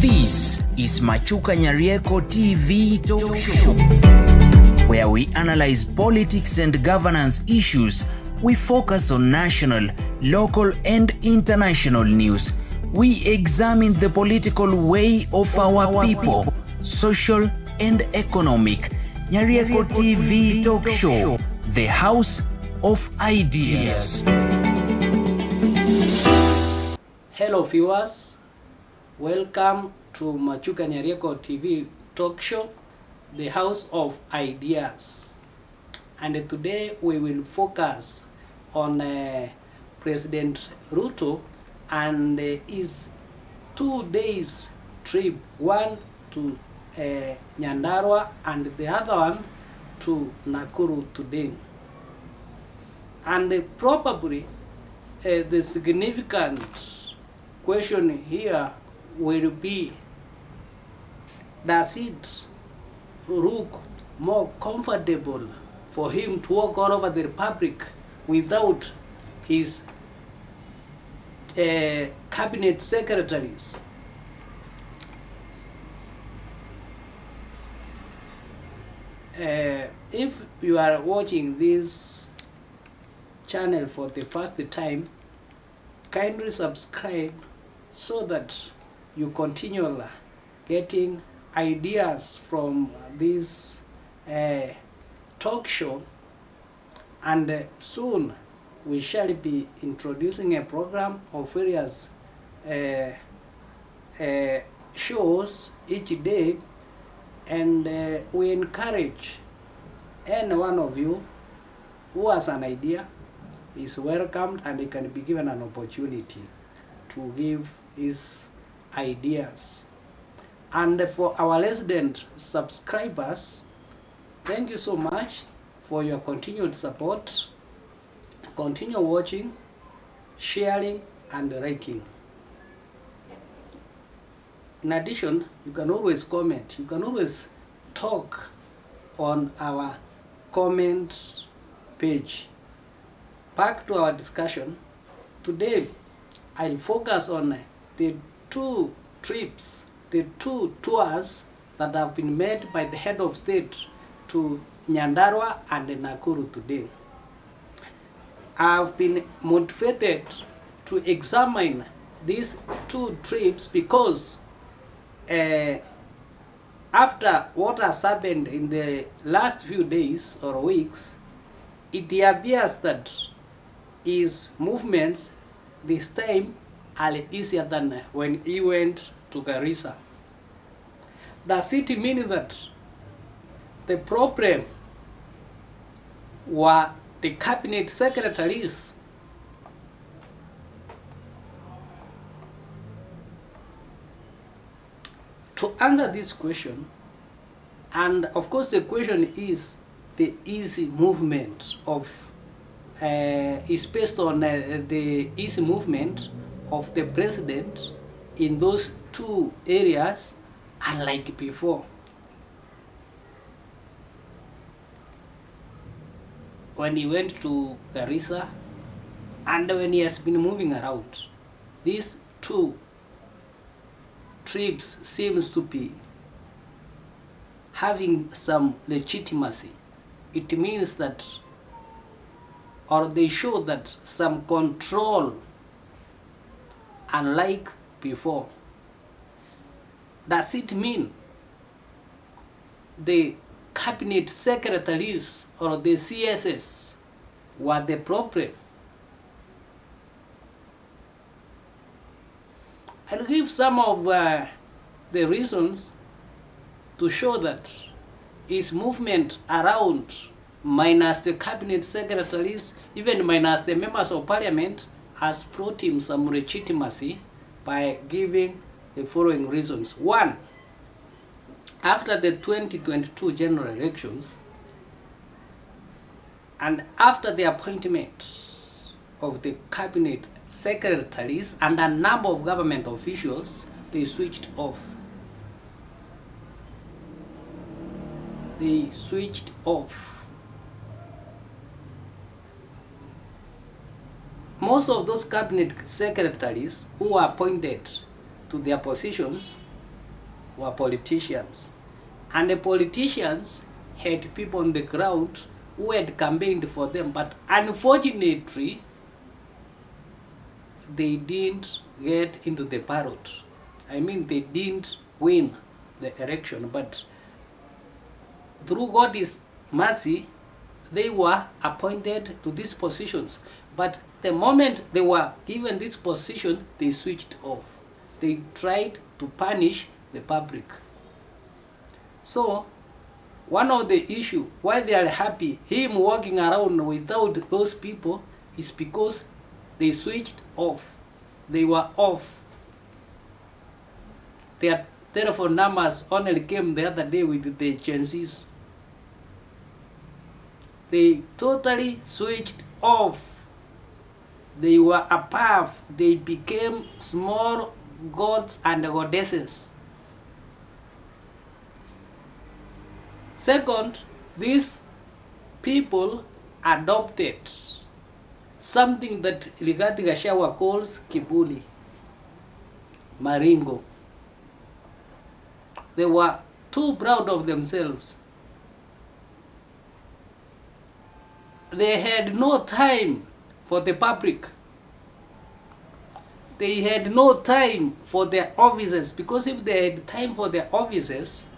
This is Machuka Nyarieko TV Talk Show, where we analyze politics and governance issues. We focus on national, local, and international news. We examine the political way of our people, social and economic. Nyarieko TV Talk Show, the house of ideas. Hello viewers, welcome to Machuka Nyarieko TV Talk Show, the house of ideas. And today we will focus on President Ruto and his 2 days trip, one to Nyandarua and the other one to Nakuru today. And probably the significant question here will be, does it look more comfortable for him to walk all over the republic without his cabinet secretaries? If you are watching this channel for the first time, kindly subscribe so that you continue getting ideas from this talk show, and soon we shall be introducing a program of various shows each day, and we encourage any one of you who has an idea is welcomed, and he can be given an opportunity to give his ideas. And for our resident subscribers, thank you so much for your continued support. Continue watching, sharing, and liking. In addition, you can always comment. You can always talk on our comment page. Back to our discussion. Today, I'll focus on the two trips, the two tours that have been made by the head of state to Nyandarua and Nakuru today. I've been motivated to examine these two trips because after what has happened in the last few days or weeks, it appears that his movements this time are easier than when he went to Garissa. Does it mean that the problem were the cabinet secretaries? To answer this question, and of course the question is the easy movement of is based on the easy movement of the president in those two areas, unlike before. When he went to Garissa and when he has been moving around, these two trips seems to be having some legitimacy. It means that, or they show that some control, unlike before. Does it mean the cabinet secretaries or the CSS were the problem? I'll give some of the reasons to show that his movement around, minus the cabinet secretaries, even minus the members of parliament, has brought him some legitimacy by giving the following reasons. One, after the 2022 general elections and after the appointment of the cabinet secretaries and a number of government officials, they switched off. They switched off. Most of those cabinet secretaries who were appointed to their positions were politicians. And the politicians had people on the ground who had campaigned for them. But unfortunately, they didn't get into the ballot. I mean, they didn't win the election. But through God's mercy, they were appointed to these positions. But the moment they were given this position, they switched off. They tried to punish the public. So, one of the issue why they are happy him walking around without those people is because they switched off. They were off. Their telephone numbers only came the other day with the Gen Zs. They totally switched off. They were above. They became small gods and goddesses. Second, these people adopted something that Rigathi Gachagua calls kiburi, maringo. They were too proud of themselves. They had no time for the public. They had no time for their offices, because if they had time for their offices,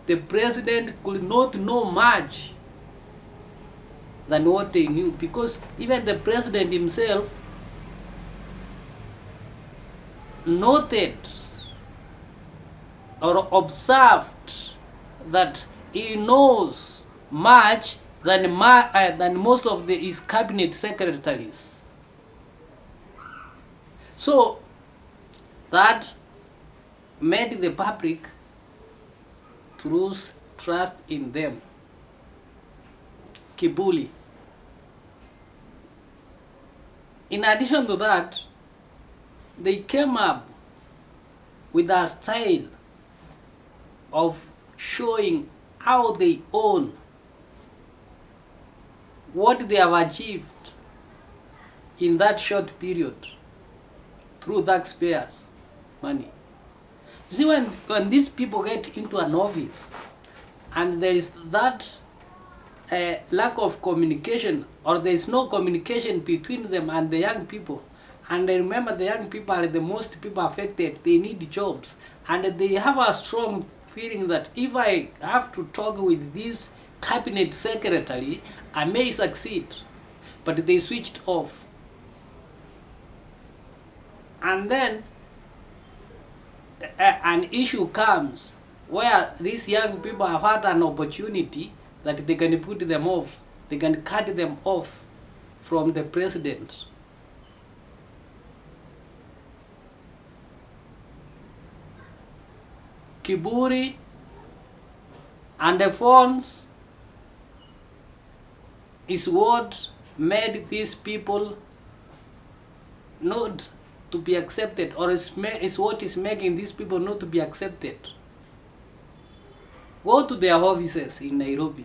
the president could not know much than what they knew, because even the president himself noted or observed that he knows much than most of his cabinet secretaries. So that made the public to lose trust in them. Kiburi. In addition to that, they came up with a style of showing how they own what they have achieved in that short period through taxpayers' money. You see, when these people get into an office and there is that lack of communication, or there is no communication between them and the young people, and I remember the young people are the most people affected, they need jobs, and they have a strong feeling that if I have to talk with this cabinet secretary, I may succeed. But they switched off. And then an issue comes where these young people have had an opportunity that they can put them off, they can cut them off from the president. Kiburi and the phones is what made these people not to be accepted, or is what is making these people not to be accepted. Go to their offices in Nairobi.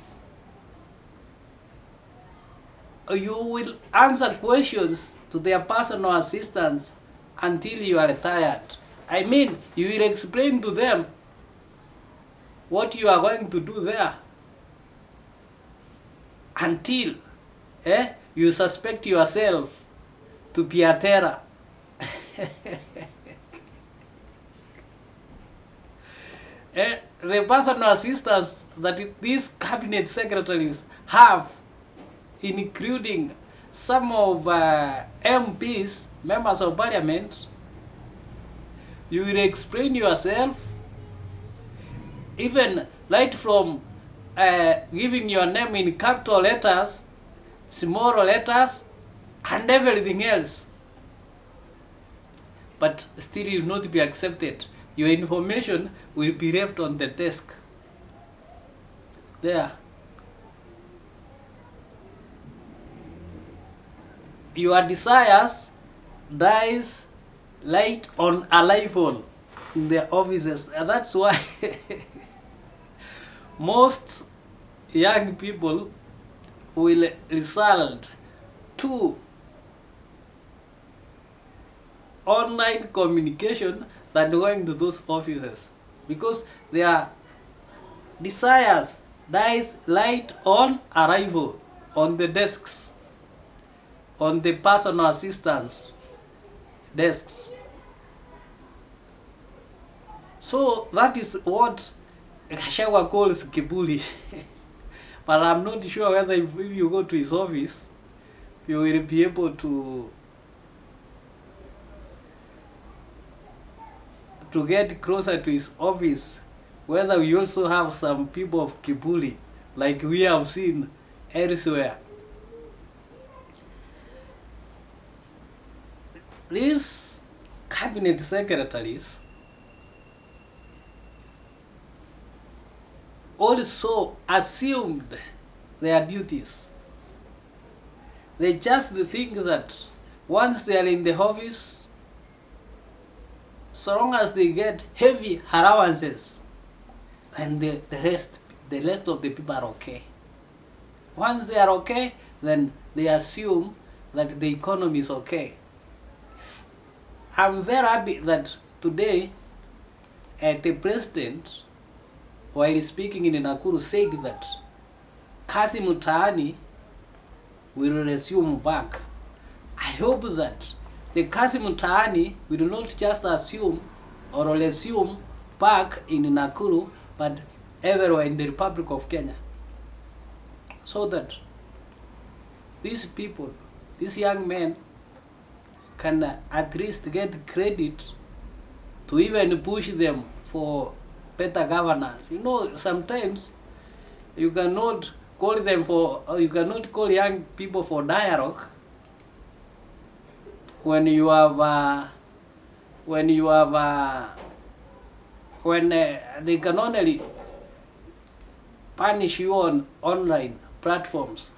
You will answer questions to their personal assistants until you are tired. I mean, you will explain to them what you are going to do there until you suspect yourself to be a terror. The personal assistants that these cabinet secretaries have, including some of MPs, members of parliament, you will explain yourself, even right from giving your name in capital letters, small letters, and everything else. But still you will not be accepted. Your information will be left on the desk. There. Your desires dies light on arrival in their offices. And that's why most young people will resort to online communication than going to those offices, because their desires dies light on arrival on the desks, on the personal assistants desks. So that is what Gachagua calls kiburi. But I'm not sure whether if you go to his office, you will be able to get closer to his office, whether we also have some people of kiburi like we have seen elsewhere. These cabinet secretaries also assumed their duties. They just think that once they are in the office, so long as they get heavy allowances, then the rest of the people are okay. Once they are okay, then they assume that the economy is okay. I'm very happy that today the president, while speaking in Nakuru, said that Kazi Mutaani will resume back. I hope that the Kazi Mutaani will not just assume or resume back in Nakuru, but everywhere in the Republic of Kenya, so that these people, these young men, can at least get credit to even push them for better governance. You know, sometimes you cannot call them for, or you cannot call young people for dialogue when you have they can only punish you on online platforms.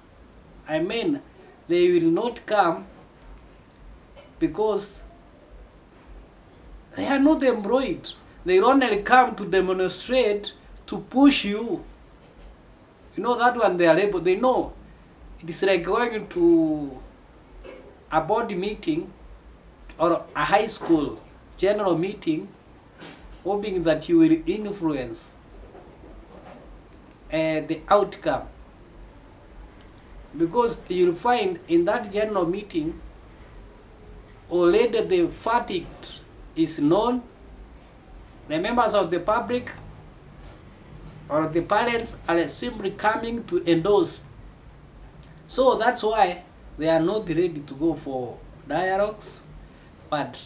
I mean, they will not come because they are not employed. They only come to demonstrate, to push you. You know, that one they are able, they know. It is like going to a board meeting or a high school general meeting, hoping that you will influence the outcome. Because you'll find in that general meeting, already the verdict is known. The members of the public or the parents are simply coming to endorse. So that's why they are not ready to go for dialogues, but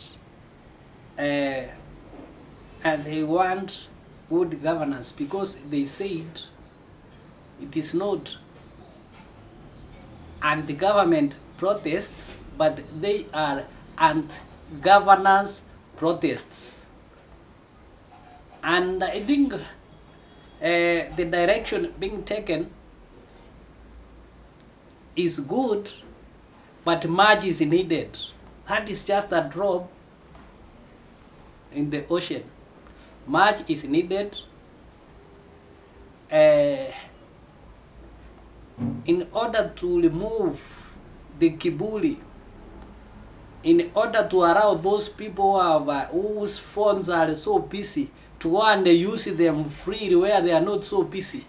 and they want good governance, because they said it is not anti-government protests, but they are anti-governance protests. And I think the direction being taken is good, but much is needed. That is just a drop in the ocean. Much is needed in order to remove the kiburi, in order to allow those people who have, whose phones are so busy, to go and use them freely where they are not so busy.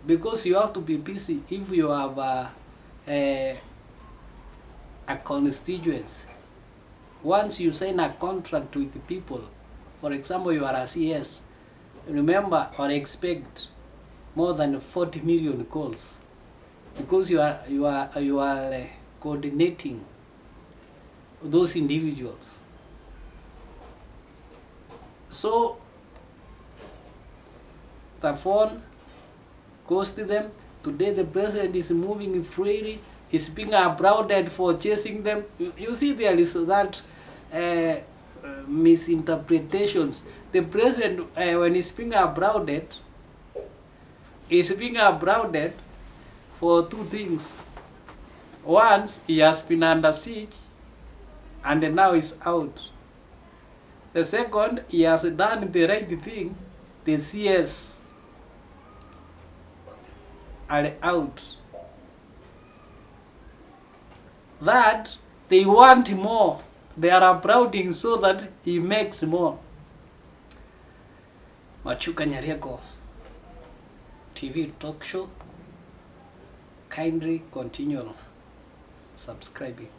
Because you have to be busy if you have a constituency. Once you sign a contract with the people, for example, you are a CS, remember or expect more than 40 million calls, because you are coordinating those individuals. So the phone goes to them. Today the president is moving freely, is being applauded for chasing them. You see, there is that misinterpretations. The president, when he's being applauded, is being applauded for two things. Once, he has been under siege and now is out. The second, he has done the right thing. The CS are out. That they want more. They are applauding so that he makes more. Machuka Nyarieko TV talk show. Kindly continue subscribing.